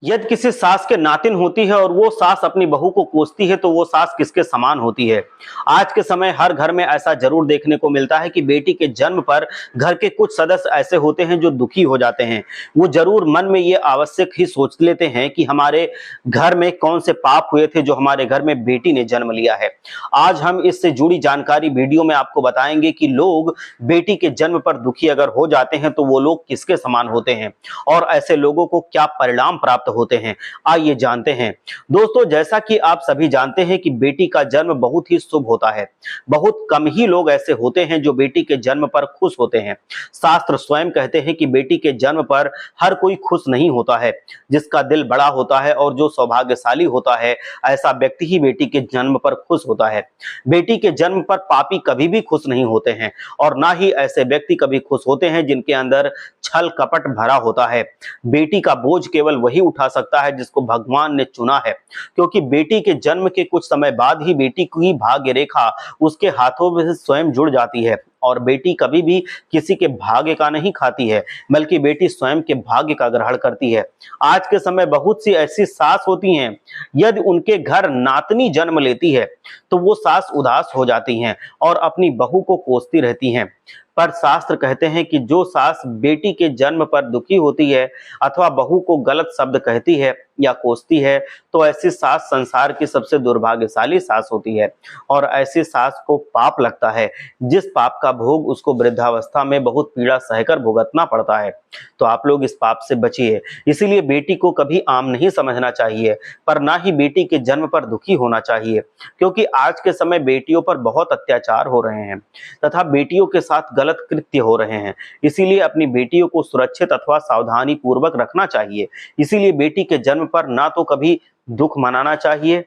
यदि किसी सास के नातिन होती है और वो सास अपनी बहू को कोसती है तो वो सास किसके समान होती है। आज के समय हर घर में ऐसा जरूर देखने को मिलता है कि बेटी के जन्म पर घर के कुछ सदस्य ऐसे होते हैं जो दुखी हो जाते हैं। वो जरूर मन में ये आवश्यक ही सोच लेते हैं कि हमारे घर में कौन से पाप हुए थे जो हमारे घर में बेटी ने जन्म लिया है। आज हम इससे जुड़ी जानकारी वीडियो में आपको बताएंगे कि लोग बेटी के जन्म पर दुखी अगर हो जाते हैं तो वो लोग किसके समान होते हैं और ऐसे लोगों को क्या परिणाम प्राप्त होते हैं, आइए जानते हैं। दोस्तों, जैसा कि आप सभी जानते हैं कि बेटी का जन्म बहुत ही शुभ होता है। बहुत कम ही लोग ऐसे होते हैं जो बेटी के जन्म पर खुश होते हैं। शास्त्र स्वयं कहते हैं कि बेटी के जन्म पर हर कोई खुश नहीं होता है। जिसका दिल बड़ा होता है और जो सौभाग्यशाली होता है, ऐसा व्यक्ति ही बेटी के जन्म पर खुश होता है। बेटी के जन्म पर पापी कभी भी खुश नहीं होते हैं और ना ही ऐसे व्यक्ति कभी खुश होते हैं जिनके अंदर छल कपट भरा होता है। बेटी का बोझ केवल वही उठा सकता है जिसको भगवान ने चुना है, क्योंकि बेटी के जन्म के कुछ समय बाद ही बेटी की भाग्य रेखा उसके हाथों में स्वयं जुड़ जाती है। और बेटी कभी भी किसी के भाग्य का नहीं खाती है, बल्कि बेटी स्वयं के भाग्य का ग्रहण करती है। आज के समय बहुत सी ऐसी सास होती हैं, यदि उनके घर नातनी जन्म लेती है तो वो सास उदास हो जाती हैं और अपनी बहू को कोसती रहती हैं। पर शास्त्र कहते हैं कि जो सास बेटी के जन्म पर दुखी होती है अथवा बहू को गलत शब्द कहती है या कोसती है, तो ऐसी सास संसार की सबसे दुर्भाग्यशाली सास होती है और ऐसी सास को पाप लगता है, जिस पाप का भोग उसको वृद्धावस्था में बहुत पीड़ा सहकर भुगतना पड़ता है। तो आप लोग इस पाप से बचिए। इसीलिए बेटी को कभी आम नहीं समझना चाहिए, पर ना ही बेटी के जन्म पर दुखी होना चाहिए, क्योंकि आज के समय बेटियों पर बहुत अत्याचार हो रहे हैं तथा बेटियों के साथ गलत कृत्य हो रहे हैं। इसीलिए अपनी बेटियों को सुरक्षित अथवा सावधानी पूर्वक रखना चाहिए। इसीलिए बेटी के जन्म पर ना तो कभी दुख मनाना चाहिए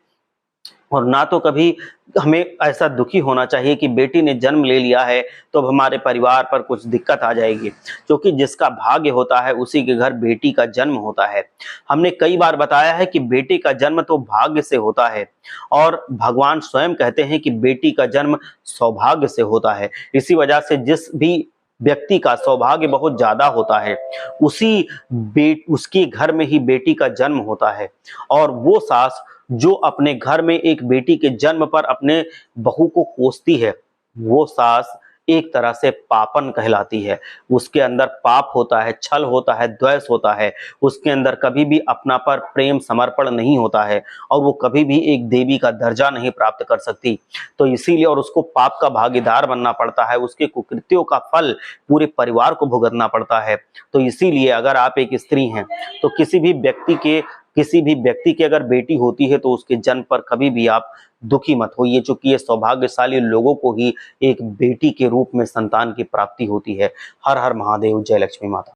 और ना तो कभी हमें ऐसा दुखी होना चाहिए कि बेटी ने जन्म ले लिया है तो अब हमारे परिवार पर कुछ दिक्कत आ जाएगी, क्योंकि जिसका भाग्य होता है उसी के घर बेटी का जन्म होता है। हमने कई बार बताया है कि बेटी का जन्म तो भाग्य से होता है और भगवान स्वयं कहते हैं कि बेटी का जन्म सौभाग्य से होता है। इसी वजह से जिस भी व्यक्ति का सौभाग्य बहुत ज्यादा होता है उसके घर में ही बेटी का जन्म होता है। और वो सास जो अपने घर में एक बेटी के जन्म पर अपने बहू को कोसती है, वो सास एक तरह से पापन कहलाती है। उसके अंदर पाप होता है, छल होता है, द्वेष होता है। उसके अंदर कभी भी अपना पर प्रेम समर्पण नहीं होता है और वो कभी भी एक देवी का दर्जा नहीं प्राप्त कर सकती। तो इसीलिए और उसको पाप का भागीदार बनना पड़ता है, उसके कुकृत्यों का फल पूरे परिवार को भुगतना पड़ता है। तो इसीलिए अगर आप एक स्त्री हैं तो किसी भी व्यक्ति की अगर बेटी होती है तो उसके जन्म पर कभी भी आप दुखी मत होइए, चूंकि ये सौभाग्यशाली लोगों को ही एक बेटी के रूप में संतान की प्राप्ति होती है। हर हर महादेव, जय लक्ष्मी माता।